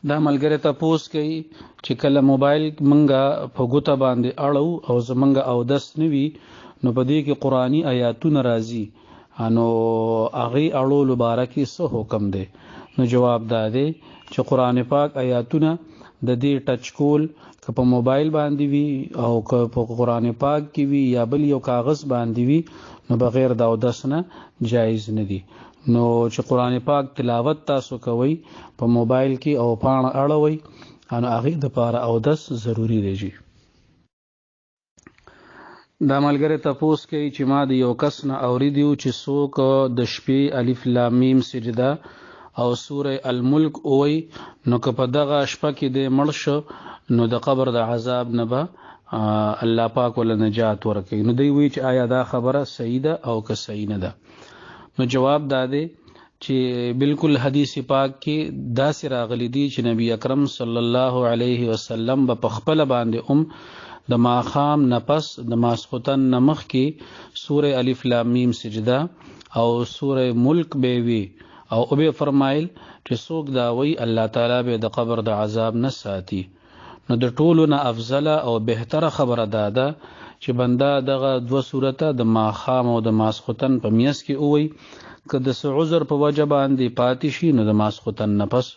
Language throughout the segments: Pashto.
دا ملګری تپوس کوي چې کله موبایل منګه په ګوته باندې اړو او زمنګه او دس نوي نو په دې کې قرآني آیاتونه راځي نو هغه اړولو باره کې څه حکم دی؟ نو جواب دا دی چې قرآن پاک آیاتونه د دې ټچ کول که په موبایل باندې وي او که په قرآن پاک کې وي یا بل یو کاغذ باندې وي نو بغیر د اودس نه جایز نه دي. نو چې قرآن پاک تلاوت تاسو کوئ په موبایل کې او پاڼه اړوئ نو هغې دپاره اودس ضروري دی. دا ملګری تپوس کوي چې ما د یو کس نه اوریدي چې څوک د شپې الف لام میم سجده او سوره الملک ووایي نو که په دغه شپه کې دی مړ شو نو د قبر د عذاب نه به الله پاک ول نجات ورکوي. نو دوی وایي چې آیا دا خبره صحیح ده او که صحیح نه ده؟ نو جواب دا دی چې بالکل حدیث پاک کې داسې راغلی دی چې نبی اکرم صلی الله علیه وسلم به په خپل باندې د ماخام نفس د ماسختن نمخ کې سوره الف لام میم سجده او سوره ملک به وی او به فرمایل چې څوک دا وی الله تعالی به د قبر د عذاب نه ساتي. نو د ټولو نه افضل او بهتره خبره ده چې بنده دغه دوه صورته د ماخام او د ماسختن په میاس کې وی که د عذر په وجه باندې پاتې شي نو د ماسختن نفس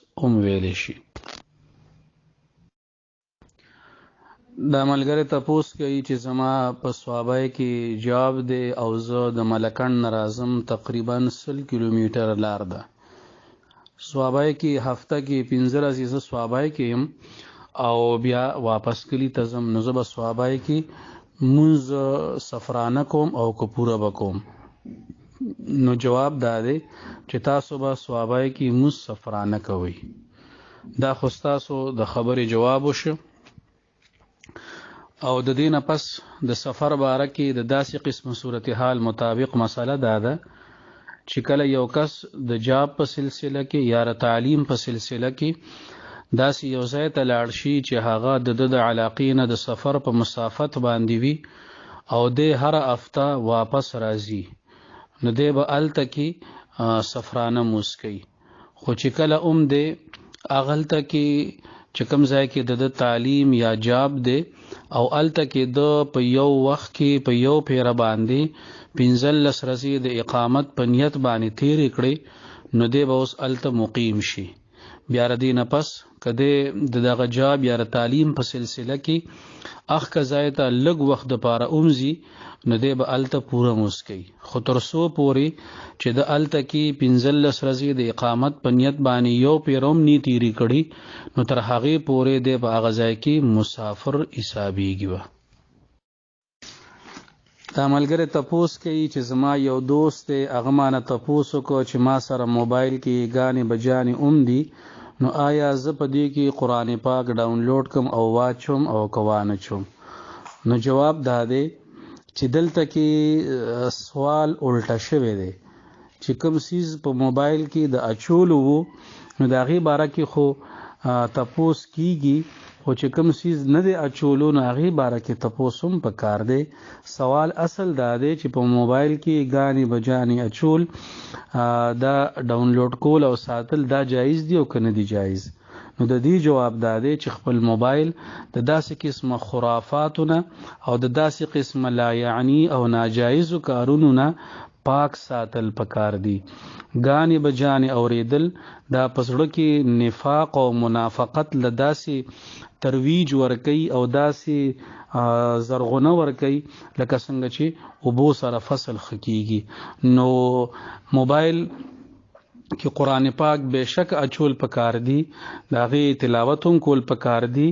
ویل شي. دا ملګری تپوس کوي چې زما په صوابای کې جواب دی او زه د ملکن نرازم تقریبا 100 کیلومتر لار ده. صوابای کې هفته کې 15 ورځې صوابای کې او بیا واپس کلی تزم نو زه به صوابای کې مونږ سفرانه کوم او کو پورا وکوم. نو جواب دا دی چې تاسو به صوابای کې مونږ سفرانه کوئ. دا خو تاسو د خبرې جواب وشو. او د دینه پس د سفر باره کې د داسې قسم صورتحال مطابق مسله دا ده چې کله یو کس د جاب په سلسله کې یا تعلیم په سلسله کې داسې یو ځای ته لاړ شي چې هغه د علاقې نه د سفر په مسافت باندې وي او د هر هفته واپس راځي نو دی به هلته کې سفرانه موسکی. خو چې کله دی هغلته کې چې کوم ځای کې د تعلیم یا جاب دی او الته کې د په یو وخت کې په یو پیره باندې 15 ورځې د اقامت په نیت باندې تیرې کړې نو دی به اوس الته مقیم شي. بیا ردی نه پس کده دغه جاب یا تعلیم په سلسله کې اخ کا ځای ته لږ وخت د پاره اومزي نو دی به الته پوره موسکی. خو تر څو پورې چې د الته کې 15 ورځې د اقامت په نیت باندې یو پیروم نی تیری کړي نو تر هغه پورې دی په هغه ځای کې مسافر حسابيږي. دا ملګری تپوس کوي چې زما یو دوست هغه مانه تپوس کو چې ما سره موبایل کې غانې بجانې دي نو آیا زه په دې کې قرآن پاک ډاونلوډ کوم او واچوم او کوانه چوم؟ نو جواب دا دی چې دلته کې سوال الټا شوی دی چې کوم سیز په موبایل کې د اچولو وو نو د هغې باره کې خو تپوس کیږي خو چې کوم سیز نه دی اچولو نو هغې باره کې تپوس هم پکار دی. سوال اصل دا دی چې په موبایل کې غانې بجانې اچول دا ډاونلوډ کول او ساتل دا جایز دی او که نه دی جایز؟ نو د دې جواب دا دی چې خپل موبایل د داسې قسمه خرافاتونه او د داسې قسمه لا یعنی او ناجایزو کارونو نه پاک ساتل پکار دی. غانې بجانې اوریدل دا پسړه کې نفاق او منافقت له داسې ترویج ورکي او داسې زرغونه ورکي لکه څنګه چې اوبو سره فصل خکېږي. نو موبایل کې قرآن پاک بشک اچول پکار دی د هغې تلاوت هم کول پکار دی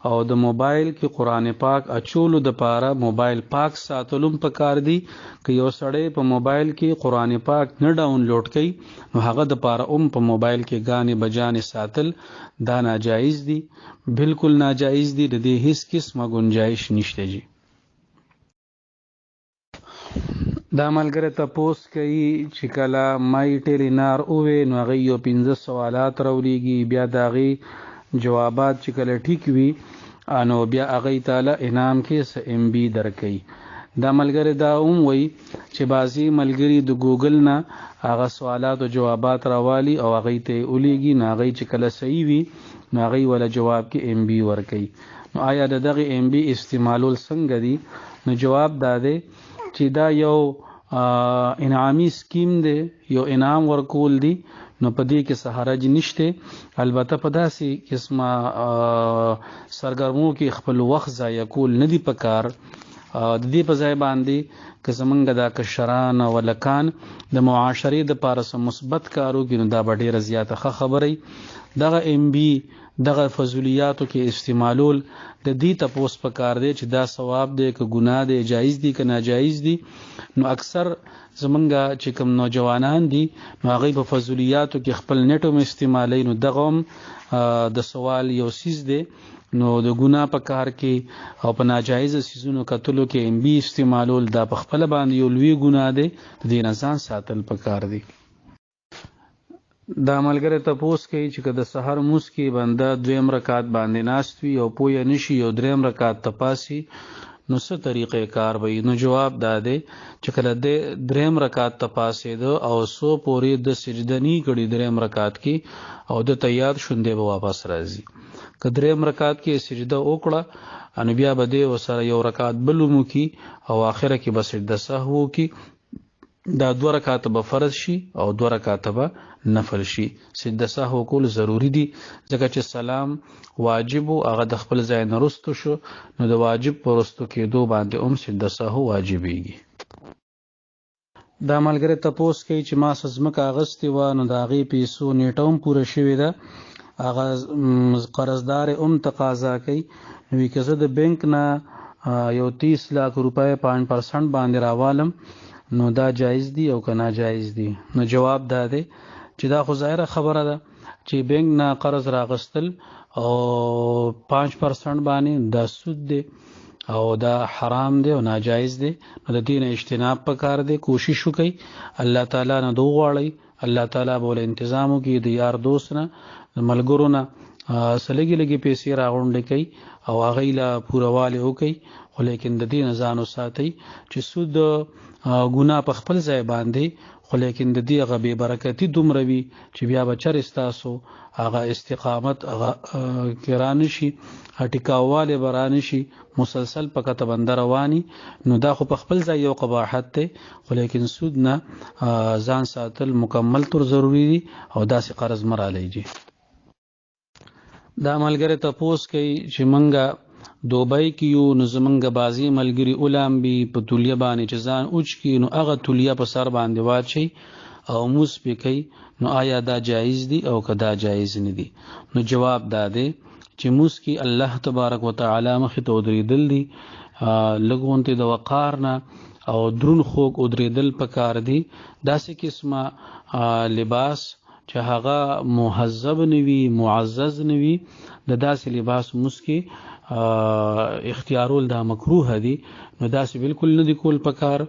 او د موبایل کې قرآن پاک اچولو د پاره موبایل پاک ساتلو هم پکار دی. که یو سړی په موبایل کې قرآن پاک نه ډاونلوډ کوي نو هغه د پاره هم په موبایل کې غانې بجانې ساتل دا ناجایز دی، بالکل ناجایز دی. د دې هیڅ قسمه گنجائش نشته جی. دا ملګری تپوس کوي چې کله مای ټیلینار اووې نو هغې یو 15 سوالات راولیږي بیا د هغې جوابات چې کله ټیک وي نو بیا هغې تعالی انعام کې څه MB درکوي. دا ملګری دا وایي چې بعضې ملګري د ګوګل نه هغه سوالات او جوابات راوالي او هغې ته یې ولیږي، نو هغې چې کله صحیح وي نو هغې وله جواب کې ایم بي ورکوي. نو آیا د دغې ایم بي استعمالول څنګه دي؟ نو جواب دا دی چې دا یو انعامي سکیم دی، یو انعام ورکول دی، نو په دې کې څه حرج نشته. البته په داسې قسمه سرګرمو کې خپل وخت ضایع کول نه دي پکار. د دې په ځای باندې که زمونږ دا کشران او لکان د معاشرې دپاره څه مثبت کار وکړي نو دا به ډېره زیاته ښه خبره وي. دغه ایم بي دغه فضولیاتو کې استعمالول د دې تپوس پکار دی چې دا ثواب دی که ګناه دی، جایز دی که ناجایز دی. نو اکثر زمونږ چې کوم نوجوانان دي نو هغوی په فضولیاتو کې خپل نیټ هم استعمالوي، نو دغه هم د سوال یو څیز دی. نو د ګناه په کار کې او په ناجایزه څیزونو کتلو کې ایم بي استعمالول دا په خپله باندې یو لوی ګناه دی، د دې نه ځان ساتل پکار دی. دا ملګری تپوس کوي چې که د سحر مونځ کې بنده 2 رکعت باندې ناست وي او پوه نشي یو 3 رکعت تپاسي نو څه طریقې کار وي؟ نو جواب دا دی چې کله د 3 رکعت تپاسېده او څو پورې د سجده نی کړي 3 رکعت کې او د تیار شوندې به واپس راځي. که 3 رکعت کې سجده وکړه نو بیا به دی ورسره یو رکعت بل وکړي او آخره کې به سجده سهو وکړي. دا 2 رکعت به فرض شي او 2 رکعت به نفل شي. سجده سهو کول ضروری دي ځکه چې سلام واجب هغه د خپل ځای نه رستو شو، نو د واجب په رستو کېدو باندې هم سجده سهو واجبېږي. دا ملګری تپوس کوي چې ما څه ځمکه اخیستې وه نو د هغې پیسو نیټه هم پوره شوې ده، هغه قرضدار هم تقاضا کوي، نو که زه د بینک نه یو 30 लाख روپۍ 5% باندې راوالم نو دا جایز دی او که ناجایز دی؟ نو جواب دا دی چې دا خو ظاهره خبره ده چې بینک نه قرض راغستل او 5% باندې دا سود دی او دا حرام دی او ناجایز دی. نو د دې نه اجتناب پکار دی. کوشش وکړئ الله تعالی نه دو غواړئ، الله تعالی به له انتظام وکړي، د یار دوست نه د ملګرو نه څه لږې پیسې راغونډې کوي او هغوی له پورهوالی وکړئ. خو لیکن د دې نه ځان وساتئ چې سود ګناه په خپل ځای باندې، خو لیکن د دې هغه بې برکتي دومره وي چې بیا به چرې ستاسو هغه استقامت هغه کې رانشي، ټیکاووالی به رانشي، مسلسل په کته بنده رواني. نو دا خو په خپل ځای یو قباحت دی، خو لیکن سود نه ځان ساتل مکمل طور ضروری دي او داسې قرض مه رالیږي. دا ملګری تپوس کوي چې منګه دوبۍ کې یو نو زمونږ بعضې ملګري اولامبي په تولیه باندې چې ځان اوچ کړي نو هغه تولیه په سر باندې واچوي او مونځ پې کوي. نو آیا دا جایز دی او که دا جایز نه دی؟ نو جواب دا دی چې مونځ کې الله تبارک وتعالی مخې ته ودرېدل دي، لږ غوندې د وقار نه او درون خوږ ودرېدل پکار دي. داسې قسمه لباس چې هغه مهذب نه وي، معزز نه وي، د داسې لباس مونځ کې اختیارول دا مکروه دي. نو داسې بالکل نه دی کول پکار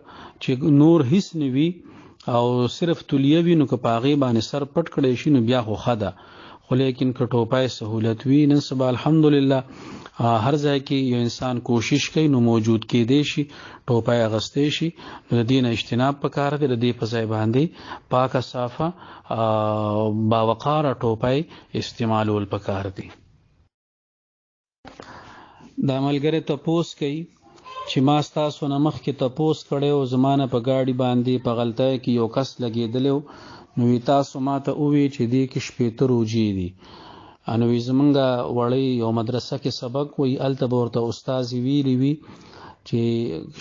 چې نور هیڅ نه وي او صرف تولیه وي، نو که په هغې باندې سر پټ کړی شي نو بیا خو ښه ده. خو لیکن که ټوپای سهولت وي، نن سبا الحمدلله هر ځای کې یو انسان کوشش کوي نو موجود کېدی شي ټوپای اغستی شي. نو د دې نه اجتناب پکار دی، د دې په ځای باندې پاکه صافه باوقاره ټوپای استعمالول پکار دی. دا ملګری تپوس کوي چې ما ستاسو نه مخکې تپوس کړی و، زما نه په ګاډي باندې په غلطۍ کې یو کس لګېدلی و، نو تاسو ما ته ووی چې دې کې 80 روجې دي. نو زمونږ وړی یو مدرسه کې سبق وي، هلته به ورته استاذ ویلي وي چې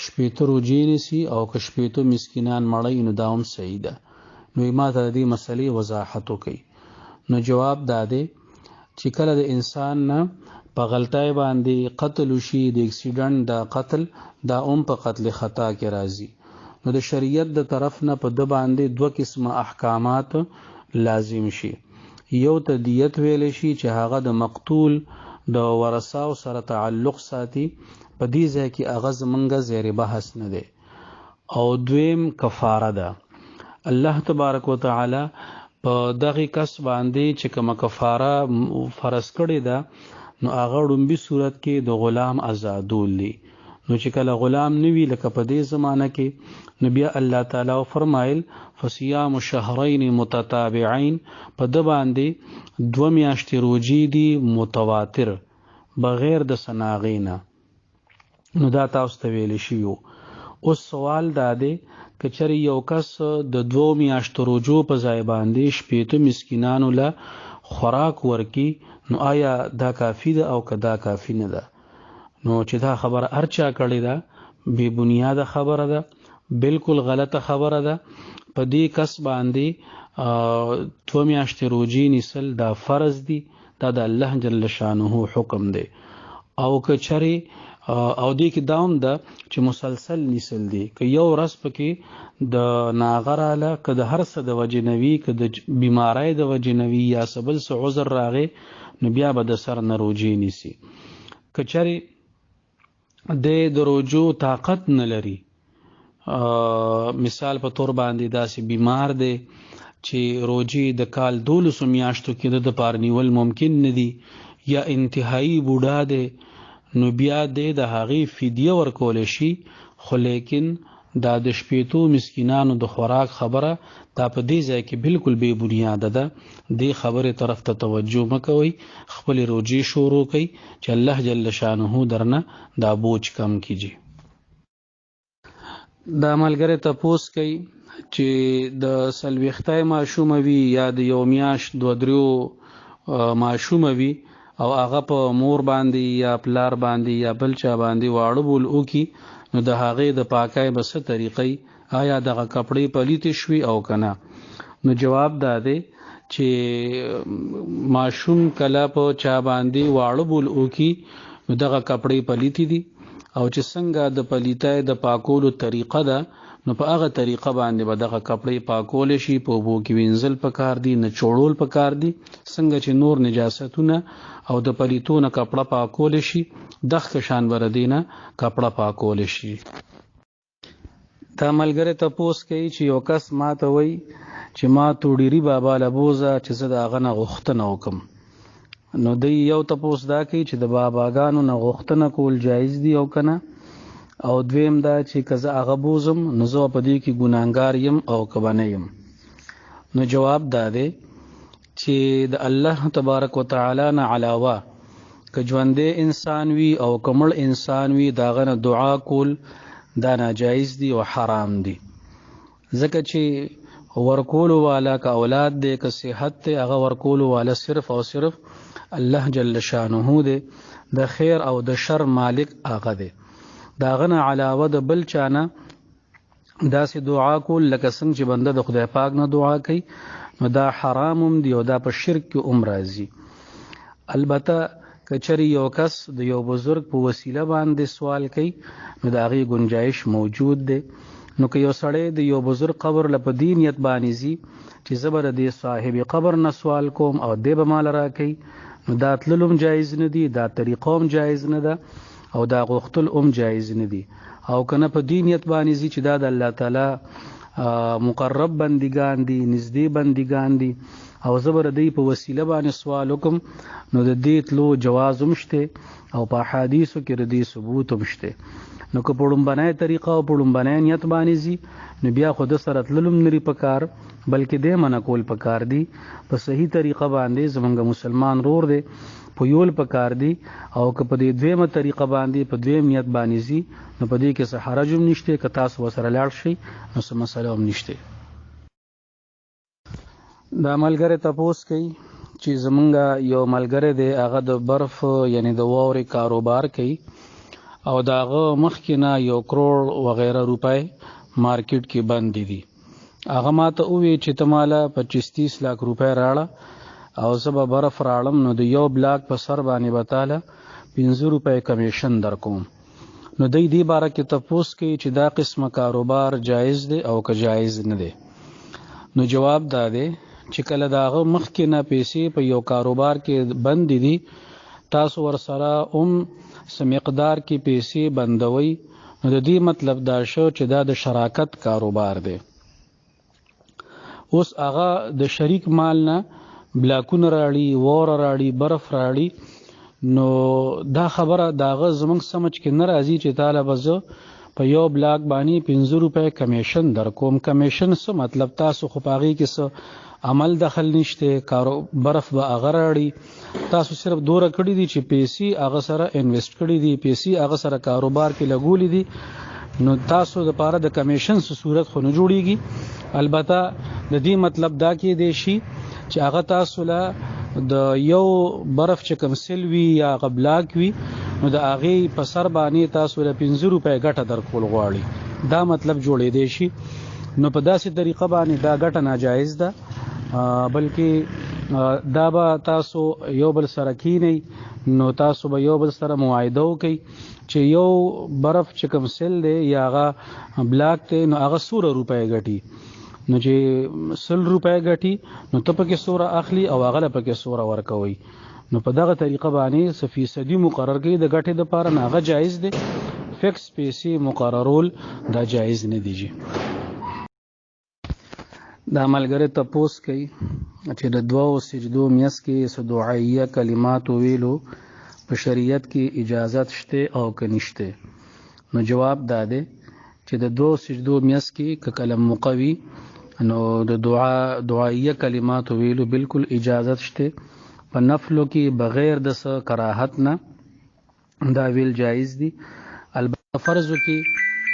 80 روجې نیسي او که 80 مسکینان مړی نو دا هم صحیح ده. نو ما ته د دې مسلې وضاحت وکړي. نو جواب دا دی چې کله د انسان نه په غلطۍ باندې قتل وشي، د اکسیډنټ دا قتل دا هم په قتل خطا کې راځي. نو د شریعت د طرف نه په ده باندې 2 قسمه احکامات لازم شي. یو ته دیت ویل شي چې هغه د مقتول د ورثاو سره تعلق ساتي، په دې ځای کې هغه زمونږ زیر بحث نه دی. او دویم کفاره ده. الله تبارک وتعالی په دغه کس باندې چې کومه کفاره فرض کړې ده نو هغه ډومبي صورت کې د غلام آزادول دي. نو چې کله غلام نوی لکه په دې زمانه کې نو بیا الله تعالی فرمایل فصيام شهرين متتابعين په د باندې 2 میاشتې روزي دي متواتر بغیر د سناغینا. نو دا تاسو ته ویل شي. اوس سوال دا دی که چېرې یو کس د 2 میاشتو روزو په ځای باندې 80 مسکینانو له خوراک ورکي نو آیا دا کافی ده او که دا کافی نه ده؟ نو چې دا خبره ارچا کړی ده بې بنیاده خبره ده، بالکل غلطه خبره ده. په دې کس باندې 2 میاشتې روزي نیسل دا فرض دي، دا د الله جل شانه حکم دی. او که چېرې او دې کې داوم ده چې مسلسل نیسل دي، که یو ورځ پکې د ناغراله که د هر څه د وجې نوي که د بیمارۍ د وجې نوي یا سبل څه عذر راغی نو بیا به د سر نه روزي نیسي. که چېرې د روزو طاقت نه لري، مثال په طور باندې داسې بیمار دی چې روزي د کال 12 میاشتو کې د پاره نیول ممکن نه دي، یا انتهایی بوډا دی، نو بیا د هغې فدیه ورکول شي. خو لیکن دا د 80 مسکینانو د خوراک خبره دا په دې ځای کې بالکل بې بنیاده ده. دې خبرې طرف ته توجه مه کوئ، خپل روزي شروع کوئ چې الله جل شانه درنه دا بوج کم کیږي. دا ملګری تپوس کوي چې د 40 ماشومه وي یا د 1 میاشت 2-3 ماشومه وي او هغه په مور باندې یا پلار باندې یا بل چا باندې واړه بول وکي، نو د هغې د پاکۍ به څه طریقې، آیا دغه کپړې پلیتې شوي او که نه؟ نو جواب دا دی چې ماشوم کله په چا باندې واړه بول وکي نو دغه کپړې پلیتې دي، او چې څنګه د پلیتۍ د پاکولو طریقه ده نو په هغه طریقه باندې به دغه کپړې پاکول شي. په اوبو کې وینځل پکار دي، نه چوړول پکار دي. څنګه چې نور نجاستونه او د پلیتونه کپړه پاکول شي دغه شان بردینه کپړه پاکول شي. دا ملګری تپوس کوي چې یو کس ما ته وایي چې ما توډيري بابا لبوزه چې زه د هغه نه غوښتنه وکم. نو دی یو تپوس دا کوي چې د باباګانو نه غوښتنه کول جایز دي او که نه؟ او دویم دا چې که زه هغه بوزم نو زه په دې کې ګناهګار یم او که به نه یم؟ نو جواب دا دی چې د الله تبارک وتعالی نه علاوه که ژوندی انسان وي او که مړ انسان وي د هغه نه دعا کول دا ناجایز دي او حرام دي. ځکه چې ورکولو والا که اولاد دی که صحت دی، هغه ورکولو والا صرف او صرف الله جل شانه دی. د خیر او د شر مالک هغه دی. دا غنه علاوه د بل چانه داسې دعا کول لکه څنګه چې بنده د خدای پاک نه دعا کوي نو دا حرام دی او دا په شرک کې راځي. البته که چېرې یو کس د یو بزرگ په وسیله باندې سوال کوي نو د هغې گنجایش موجود دی. نو که یو سړی د یو بزرگ قبر له په دې نیت باندې ځي چې زه به د دې صاحب قبر نه سوال کوم او دی به مال راکوي، نو دا تلل هم جایز نه دي، دا طریقه هم جایز نه ده او دا غوښتل هم جایز نه دي. او کنه په دې نیت باندې ځي چې دا د الله تعالی مقرب بندگان دي، نږدې بندگان دي او زه به د دوی په وسیله باندې سوال وکم، نو د دې تلو جواز هم شته او په احادیثو کې د دې ثبوت هم شته. نو که په لومبنۍ طریقه او په لومبنۍ نیت باندې ځي نو بیا خو د سره تلل هم نري پکار، بلکې دې منع کول پکار دي. په صحیح طریقه باندې زمونږ مسلمان رور دی په یول پکار دي، او که په دې دویمه طریقه باندې په دویم نیت باندې ځي نو په دې کې څه حرج هم نشته، که تاسو ورسره لاړ شئ نو څه مسله هم نشته. دا ملګری تپوس کوي چې زمونږ یو ملګری دی هغه د برف یعنی د واورې کاروبار کوي او د هغه مخکې نه 1 کروڑ وغیره روپۍ مارکیټ کې بند دي. هغه ما ته ووی چې ته ماله 25-30 لاک روپۍ راړه او زه به برف راړم، نو د یو بلاک په سر باندې به تاله 15 روپۍ کمیشن در کوم. نو دی دې باره کې تپوس کوي چې دا قسمه کاروبار جایز دی او که جایز نه دی؟ نو جواب دا دی چې کله د هغه مخکې نه پیسې په یو کاروبار کې بند دي، تاسو ورسره څه مقدار کې پیسې بندوي، نو د دې مطلب دا شو چې دا د شراکت کاروبار دی. اوس هغه د شریک مال نه بلاکونه راړي، وور راړي، برف راړي، نو دا خبره داغه زمونږ سمجھ کې نه راځي چې تعالی بزو په یو بلاک باندې 50 روپے کمیشن در کوم. کمیشن څه مطلب؟ تاسو خو پاغي کې څه عمل دخل نشته، کارو برف به اغرړی، تاسو صرف دوره کړی دي چې پیسې هغه سره انویسټ کړی دي، پیسې هغه سره کاروبار کې لګولې دي، نو تاسو د پاره د کمیشن څه صورت خو نه جوړیږي. البته د دې مطلب دا کې دی شي چې هغه تاسو له د یو برف چې کوم سلوي یا غبلاک وي نو د هغه په سر باندې تاسو له 50 روپے ګټه درکول غواړي، دا مطلب جوړې دی شي. نو په داسې طریقه باندې دا ګټه ناجایز ده، بلکې دا به تاسو یو بل سره کینی، نو تاسو به یو بل سره معاهده وکړئ چې یو برف چې کوم سل دی یا هغه بلاک دی نو هغه 100 روپے ګټي، نو چې 100 روپے ګټي نو ته پکې 100 اخلي او هغه له پکې 100 ورکوي. نو په دغه طریقه باندې فیصدي مقرر کړي د ګټې د پاره، نه هغه جایز دی. فکس پیسې مقررول دا جایز نه دی. دا ملګری تپوس کوي چې د دوو سجدو میس کې څه دعایه کلمات ویلو په شریعت کې اجازت شته او که نشته. نو جواب دا دی چې د دوو سجدو میس کې که کلم مقوي نو د دعایه کلمات ویلو بالکل اجازت شته. په نفلو کې بغیر د څه کراهت نه دا ویل جایز دي. البته فرض کې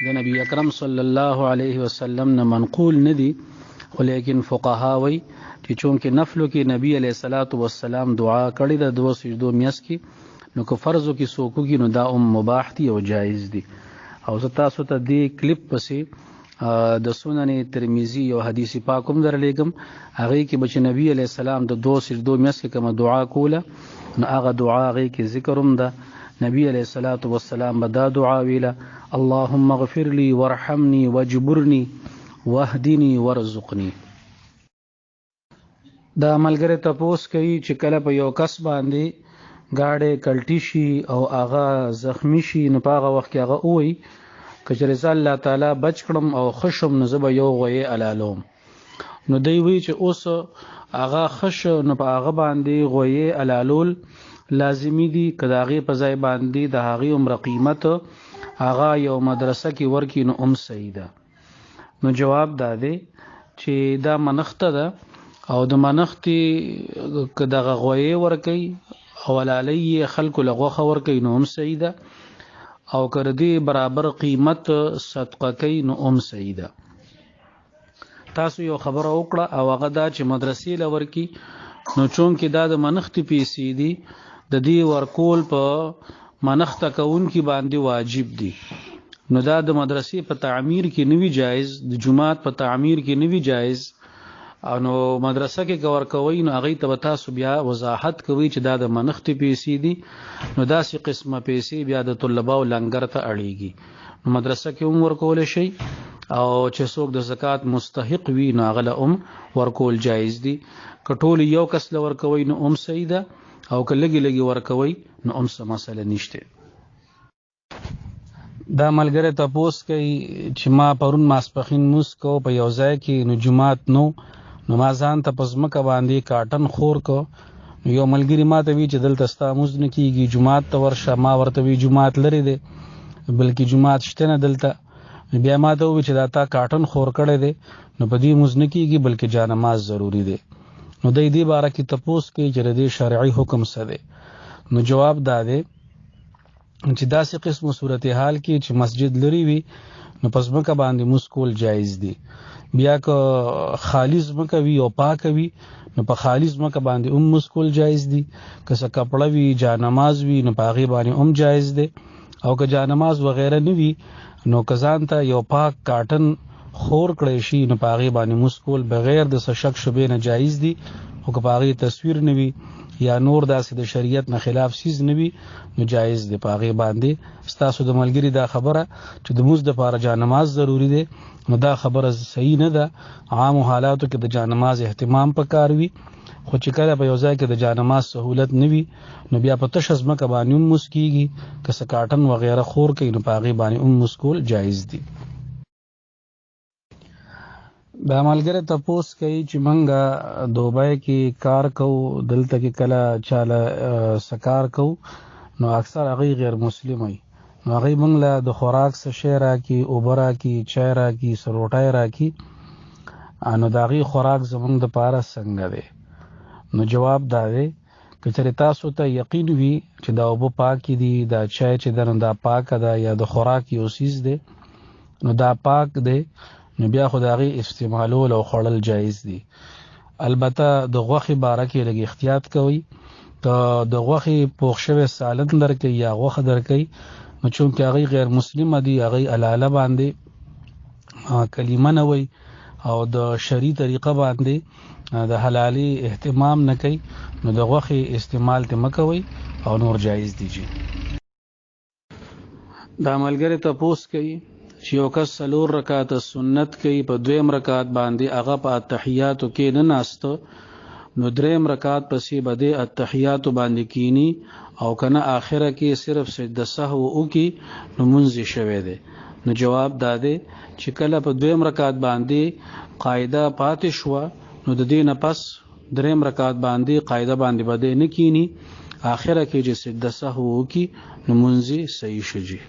د نبی اکرم صلی الله علیه وسلم نه منقول نه دي، لیکن فقها وی چې چونکه نفلو کې نبی علیہ الصلوۃ والسلام دعا کړې د دوه سجدو میس کې، نو که فرضو کې سوکو کې نو دا مباح دي او جایز دي. او زه تاسو ته دې کلیپ پسې د سنن ترمذی او حدیث پاک هم درلېږم، هغه کې بچ نبی علیہ السلام د دوه سجدو میس کې کوم دعا کوله نو هغه دعا هغه کې ذکر هم ده. نبی علیہ الصلوۃ والسلام به دا دعا ویله: اللهم اغفر لي وارحمني واجبرني واهدني ورزقني. دا ملګری تپوس کوي چې کله په یو کس باندې گاډه کلټی شي او هغه زخمی شي نو په هغه وخت کې هغه وایي کچره الله تعالی بچ کړم او خوشم نو زب یو غوي علالوم. نو دی وی چې اوس هغه خش نو په هغه باندې غوي علالول لازمی دي، کداغه په ځای باندې د هغه عمر قیمت هغه یو مدرسه کې ورکی نو صحیح ده. نو جواب دا دی چې دا منخته ده او د منختي کداغه غوي ورکی او علی خلق لغوخه ورکی نو صحیح ده، او کردی برابر قیمت صدقه کوي نو صحیح ده. تاسو یو خبره وکړه او هغه دا چې مدرسې لور کی نو چون کې دا د منختی پیسې دي د دې ورکول په منخته کون کې باندې واجب دي. نو دا د مدرسې په تعمیر کې نوی جایز، د جماعت په تعمیر کې نوی جایز، او نو مدرسه کې کور کوي نو هغه ته تاسو بیا وضاحت کوي چې دا د منختی پیسې دي، نو داسې قسمه پیسې بیا د طلباو لنګر ته اړيږي. نو مدرسه کې هم ورکول شي او چې څوک د زکات مستحق وي نو هغه ورکول جایز دي. کټول یو کس لور کوي نو صحیح ده، او که لګي لګي ورکوي نو څه مسله نشته. دا ملګری تپوس کوي چې ما پرون ماسپخین موس کو په یو ځای کې نو جمعات نو ما ځان ته پزمکه باندې کاټن خور کو. یو ملګری ما ته وی چې دلته ستا موز نه کیږي، جمعات ته ورشه. ما ورته وی جمعات لري دی بلکې جمعات شته نه دلته. بیا ما ته وی چې دا تا کاټن خور کړی دی نو په دې موز نه کیږي بلکې جانماز ضروری دی. نو د دې باره کې تپوس کوي چې د شرعي حکم څه دی. نو جواب دا دی چې داسې قسم صورتحال کې چې مسجد لري وي نو پزمکه باندې مسکول جایز دی. بیا که خالص مکه وی او پاک وی نو په خالص مکه باندې مسکول جایز دی. که څه کپڑا وی جانماز وی نو پاغي باندې جایز دی. او که جانماز وغیرہ نه وی نو کزان ته یو پاک کاټن خور کړی شي نو پاغي باندې مسکول بغیر د شک شبهه نه جایز دی. او که پاغي تصویر نه وی یا نور داسې د شریعت نه خلاف سیز نه وي نو جایز دی پاغي باندې. ستاسو د ملګری دا خبره چې د موز د پاره جانماز ضروری دی نو دا خبره صحیح نه ده. عام حالاتو کې د جانماز اهتمام پکار وي، خو چې کله په یو ځای کې د جانماز سہولت نه وي نو بیا په تشزمه کې باندې مسکیږي. که څه کاټن وغیرہ خور کوي نو پاغي باندې مسکول جایز دی. دا ملګری تپوس کوي چې منګه دوبۍ کې کار کوو دلته کې کله چاله سکار کوو نو اکثر هغه غیر مسلم وي نو هغه موږ له د خوراک څه شی راکړي اوبه راکړي چای راکړي څه روټۍ راکړي نو د هغې خوراک زموږ دپاره څنګه دی نو جواب دا دی که چېرې تاسو ته یقین وي چې دا اوبه پاکې دي دا چای چې ده نو دا پاکه ده یا د خوراک یو څیز دی نو دا پاک دی نو بیا خو د هغې استعمالول او خوړل جایز دي البته د غوښې باره کې لږ احتیاط کوئ که د غوښې پوخ شوی سالن درکوي یا غوښه درکوي نو چونکې هغې غیر مسلمه دي هغې علاله باندې کلمه نه وایي او د شرعي طریقه باندې د حلالي اهتمام نه کوي نو د غوښې استعمال ته مه کوئ او نور جایز دي جي دا ملګری تپوس کوي چې یو کس 4 رکعات سنت کوي په 2 رکعات باندې هغه په اتحیاتو کې نه ناسته نو 3 رکعات پسې به د اتحیاتو باندې کینی او کنه آخره کې صرف سجده سهو وکي نو منځ شوی دی نو جواب داده چې کله په 2 رکعات باندې قاعده پاتې شو نو د دې نه پس 3 رکعات باندې قاعده باندې بده نه کینی آخره کې چې سجده سهو وکي نو منځ صحیح شي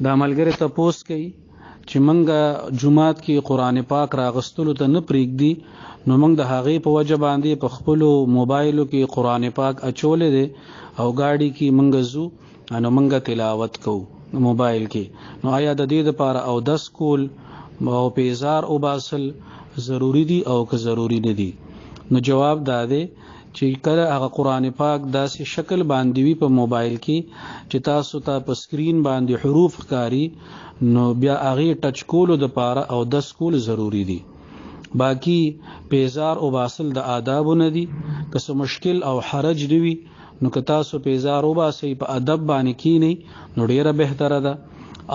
دا ملګری تپوس کوي چې منګه جمعات کې قرآن پاک راغستلو ته نه پریږدي نو موږ د هغې په وجه باندې په خپلو موبایلو کې قرآن پاک اچولی دی او ګاډي کې موږ ځو نو موږ تلاوت کوو موبایل کې نو آیا د دې دپاره اودس کول او پیزار وباسل ضروری دي او که ضروری نه دي نو جواب دا دی چې کله هغه قرآن پاک داسې شکل باندې وي په موبایل کې چې تاسو ته په سکرین باندې حروف ښکاري نو بیا هغې ټچ کولو دپاره اودس کول ضروری دي باقی پیزار وباسل د آدابو نه دي که څه مشکل او حرج نه وي نو که تاسو پیزار وباسئ په ادب باندې کینئ نو ډیره بهتره ده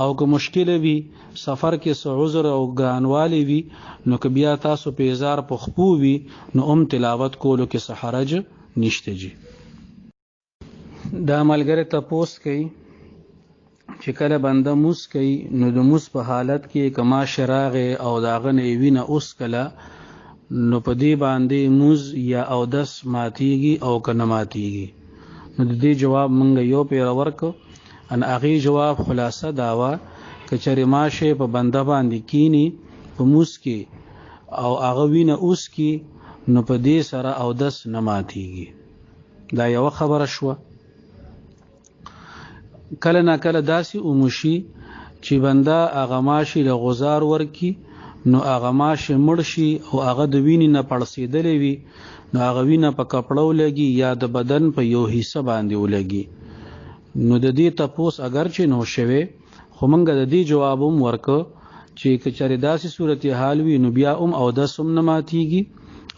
او که مشکل وي سفر کې څه عذر او ګرانوالی وي نو که بیا تاسو پیزار په خپو وي نو تلاوت کولو کې څه حرج نشته جي دا ملګری تپوس کوي چې کله بنده موس کوي نو د موس په حالت کې کما شراغه او داغه نه وینه اوس کله نو په دې باندې موز یا اودس ماتيږي او کنه ماتيږي نو د دې جواب مونږ یو پیر ورکو ان هغه جواب خلاصه داوا کچره ماشه په بنده باندې کینی په موس کې او هغه وینه اوس کې نو په دې سره اودس نه ماتيږي دا یو خبره شو کله نه کله داسې اومشي چې بنده هغه ماشي له غزار ورکی نو هغه ماشي مړ شي او هغه د وینې نه پړسېدلې وي نو هغه وینه په کپړو لګي یا د بدن په یو حصہ باندې ولګي نو د دې تپوس اگر چې نو شوه خو مونږ د دې جوابوم ورکو چې کچره داسې صورتحال وي نو بیا او د سم نه ماتيږي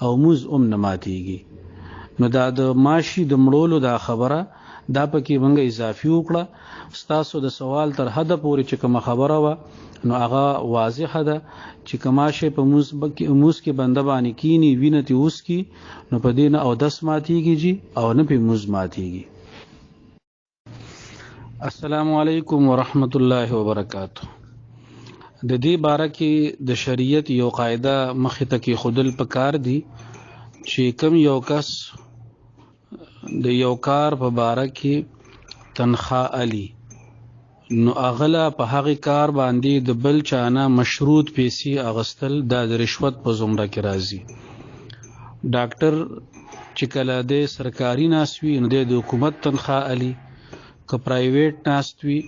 او موز نه ماتيږي نو دا د ماشي د مړولو دا خبره دا پکې مونږ اضافي وکړه ستاسو د سوال تر حد پورې چې کوم خبره و نو هغه واضح ده چې کماشه په موس کې بنده باندې کینی وینه تی اوس کی نو په دین او 10 ماتيږي جی او نه په موس ماتيږي السلام علیکم ورحمت الله وبرکاتہ د دې باره کې د شریعت یو قاعده مخې ته کې خودل پکار دي چې کوم یو کس د یو کار په باره کې تنخواه علي نو اغلا په هغه کار باندې د بل چانه مشروط پیسې اغستل د رشوت په زمره کې راځي ډاکټر چې کله د سرکاري ناسوي نو د حکومت تنخواه علي که پرایویټ ناسوي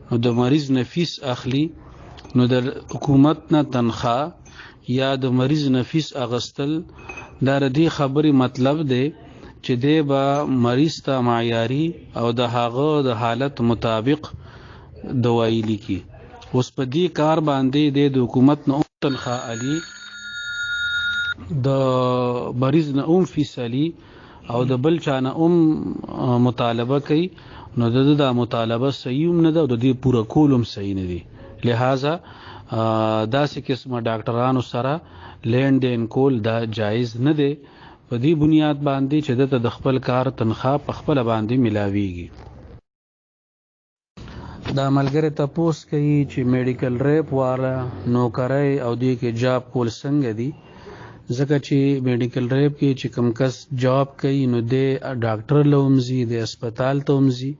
نو د مریض نفیس اخلي نو د حکومت نه تنخواه یا د مریض نفیس اغستل دا د دې خبرې مطلب دی چې دی به مریض ته معیاري او د هغه د حالت مطابق دوايي لیکي اوس په دې کار باندې د حکومت نه تنخواه علي د مریض نه فیصلي او د بل چانه مطالبه کوي نو د مطالبه صحیح نه ده او د دې پوره کولم صحیح نه دي لہذا داسې قسمه ډاکټرانو سره لین دین کول دا جایز نه دی په دې بنیاد باندې چې د خپل کار تنخواه په خپل باندې ملاويږي دا ملګری تپوس کوي چې میډیکل ریپ والا نوکرۍ او دوی کې جاب کول څنګه دي، ځکه چې میډیکل ریپ کې چې کوم کس جاب کوي نو د ډاکټر له ومځي، د هسپتال ته ومځي،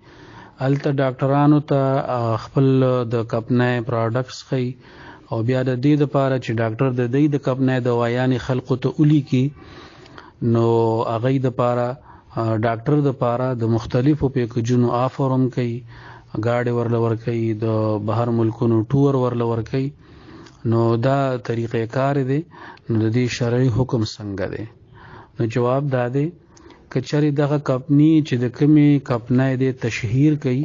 هلته ډاکټرانو ته خپل د کمپنۍ پراډکټس ښیي او بیا د دې دپاره چې ډاکټر د دې د کمپنۍ دوايانې خلقو ته ولیکي، نو هغې دپاره ډاکټر دپاره د مختلفو پیکجونو آفر هم کوي، ګاډي ورله ورکوي، د بهر ملکونو ټور ورله ورکوي. نو دا طریقې کار دی. نو د دې شرعي حکم څنګه دی؟ نو جواب دا دی که چېرې دغه کمپني چې د کومې کمپنۍ دی تشهیر کوي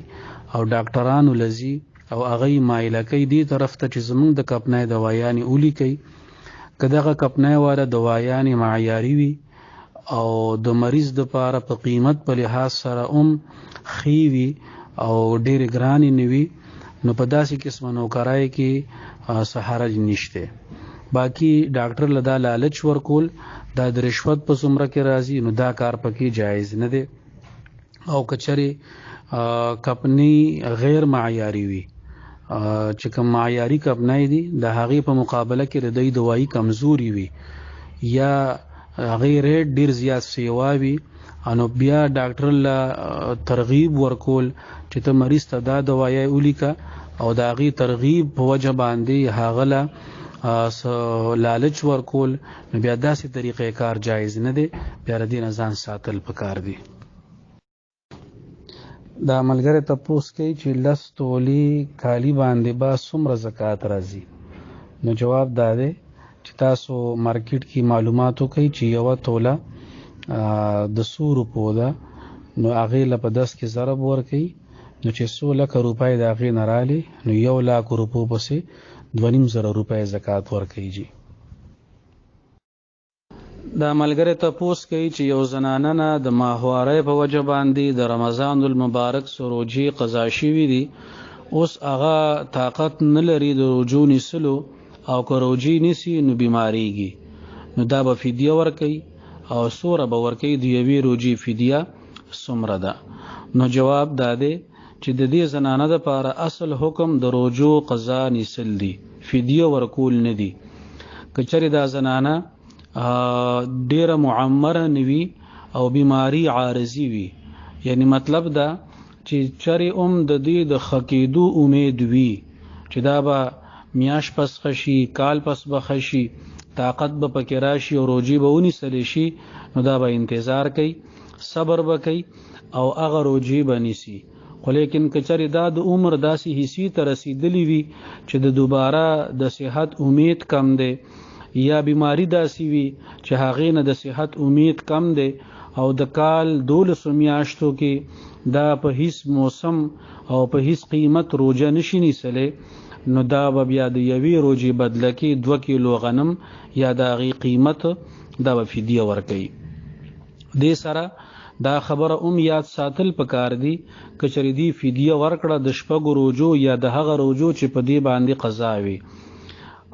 او ډاکټرانو لځي او هغې مایله کوي دې طرف ته چې زموږ د کمپنۍ دوايانې ولیکئ، که دغه کمپنۍ والا دوايانې معیاري وي او د مریض دپاره په قیمت په لحاظ سره هم ښې وي او ډېرې ګرانې نه وي، نو په داسې قسمه نوکرۍ کې څه حرج نشته. باقي ډاکټر له دا لالچ ورکول دا د رشوت په څومره کې راځي، نو دا کار پکې جایز نه دی. او که چېرې کمپنۍ غیر معیاري وي، چې کوم معیاري کمپنۍ دي د هغې په مقابله کې د دوی دوایي کمزوري وي یا هغې ریټ ډېر زیات سیوا وي، نو بیا ډاکټر له ترغیب ورکول چې ته مریض ته دا دوایي ولیکه او د هغې ترغیب په وجه باندې هغه له لالچ ورکول، نو بیا داسې طریقې کار جایز نه دی. بیا د دې نه ځان ساتل پکار دی. دا ملګری تپوس کوي چې 10 تولې کالي باندې به څومره زکات راځي؟ نو جواب دا دی چې تاسو مارکیټ کې معلومات وکړئ چې یوه توله د 100 روپو ده، نو هغې له په 10 کې ضرب ورکوي، نو چې 100 لکه روپۍ د هغې نه رالی، نو 1 لاک روپو پسې 2,500 روپۍ زکات ورکوي. جي دا ملګری تپوس کوي چې یو زنانه نه د ماهوارۍ په وجه باندې د رمضان المبارک روژې قضا شوي دي، اوس هغه طاقت نه لري د روژو نیسلو او که روژې نیسي نو بیماریږي، نو دا به فدیه ورکوي او څومره به ورکوي؟ د یوې روژې فدیه څومره ده؟ نو جواب دا دی چې د دې زنانه دپاره اصل حکم د روژو قضا نیسل دي، فدیه ورکول نه دي. که چېرې دا زنانه ډیره معمره نوي او بیماری عارضی وي، یعنی مطلب دا چې چېرې د دې د ښه کېدو امید وي چې دا به میاشت پس ښه شي، کال پس به ښه شي، طاقت به پکې راشي او روژې به ونیسلی شي، نو دا به انتظار کوي، صبر به کوي او هغه روژې به نیسي. خو لیکن که چېرې دا د عمر داسې حصې ته رسیدلی وي چې د دوباره د صحت امید کم دی یا بیماری داسې وي چې هغې نه د صحت امید کم دی او د کال 12 میاشتو کې دا په هیڅ موسم او په هیڅ قیمت روژه نشي نیسلی، نو دا به بیا د یوې روژې بدله کې 2 کیلو غنم یا د هغې قیمت دا به فدیه ورکوي. دې سره دا خبره یاد ساتل پکار دي که چېرې دې فدیه ورکړه د 6 روژو یا د هغه روژو چې په دې باندې قضا وي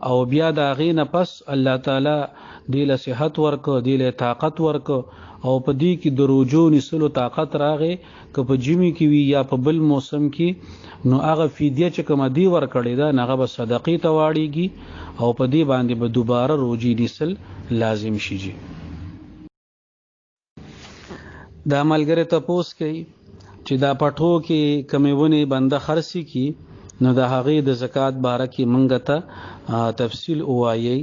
او بیا د هغې نه پس الله تعالی دې له صحت ورکه، دې له طاقت ورکه او په دې کې د روژو نیسلو طاقت راغی، که په ژمي کې وي یا په بل موسم کې، نو هغه فدیه چې کومه دې ورکړې ده هغه به صدقې ته واړېږي او په دې باندې به دوباره روژې نیسل لازم شي. دا ملګری تپوس کوي چې دا پټو کې کومې ونې بنده خرڅې کی، نو د هغې د زکات باره کې موږ ته تفصیل ووایئ.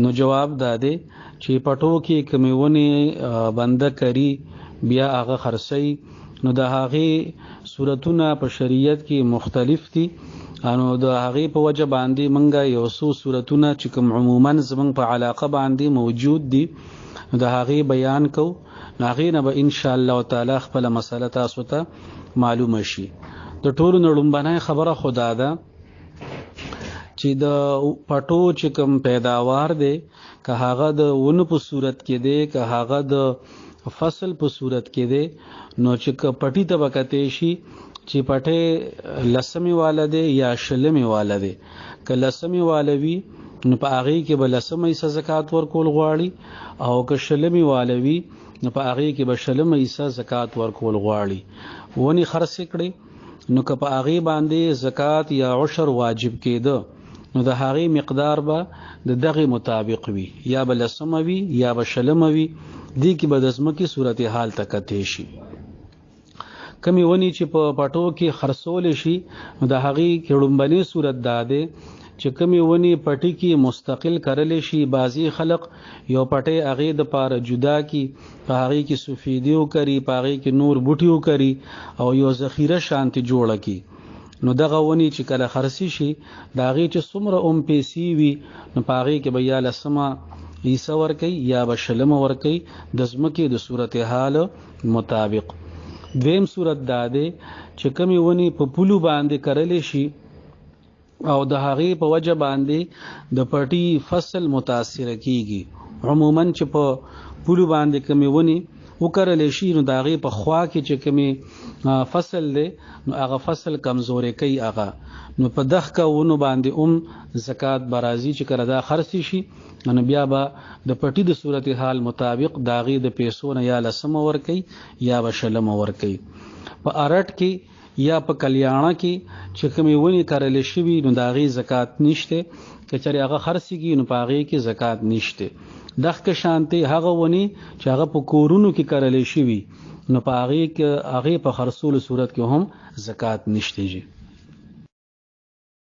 نو جواب دا دی چې پټو کې کومې ونې بنده کری بیا هغه خرڅوي، نو د هغې صورتونه په شریعت کې مختلف دي، نو د هغې په وجه باندې موږ یو څو صورتونه چې کوم عموما زموږ په علاقه باندې موجود دي نو د هغې بیان کو، نو هغې نه به انشاءالله تعالی خپله مسله تاسو ته معلومه شي. د ټولو نه لومبنۍ خبره خو دا ده چې د پټو چې کوم پیداوار دی، که هغه د ونو په صورت کې دی، که هغه د فصل په صورت کې دی، نو چې که پټي ته به کتی شي چې پټې 10 والا دی یا 20 والا دی، که 10 والا وي نو په هغې کې به 10 حصه زکات ورکول غواړي، او که 20 والا وي نو په هغې کې به 20 حصه زکات ورکول غواړي. ونې خرڅې کړې نو که په هغې باندې زکات یا عشر واجب کېده نو د هغې مقدار به د دغې مطابق وي، یا به لسمه وي یا به شلمه وي. دې کې به د ځمکې صورتحال ته کتې شي. کمې ونې چې په پټو کې خرڅولی شي نو د هغې کې لومبنی صورت دا دی چې کمې ونې پټي کې مستقل کرلی شي. بعضې خلق یو پټی هغې دپاره جدا کی، په هغې کې سفیدې وکري، په هغې کې نور بوټي وکري او یو ذخیره شانتې جوړه کی. نو دغه ونې چې کله خرڅې شي د هغې چې څومره پیسې وي نو په هغې کې به یا لسمه حصه ورکوي یا به شلمه ورکوي د ځمکې د صورتحال مطابق. دویم صورت دا دی چې کمې ونې په پولو باندې کرلی شي او د هغې په وجه باندې د پټي فصل متاثر کیږي. عموما چې په پولو باندې کمې ونې وکرلی شي نو د هغې په خوا کې چې کمې فصل دی نو هغه فصل کمزوری کوي هغه. نو په دغه ونو باندې زکات به راځي چې کله دا خرڅې شي نو بیا به د پټي د صورتحال مطابق د هغې د پیسو نه یا لسمه ورکوي یا به شلمه ورکوي. په ارټ کې یا په کلیاڼه کې چې کومې ونې کرلی شوي نو د هغې زکات نشته، که چېرې هغه خرڅېږي نو په هغې کې زکات نشته. دغه شانتې هغه ونې چې هغه په کورونو کې کرلی شوي نو په هغې په خرڅولو صورت کې هم زکات نشته.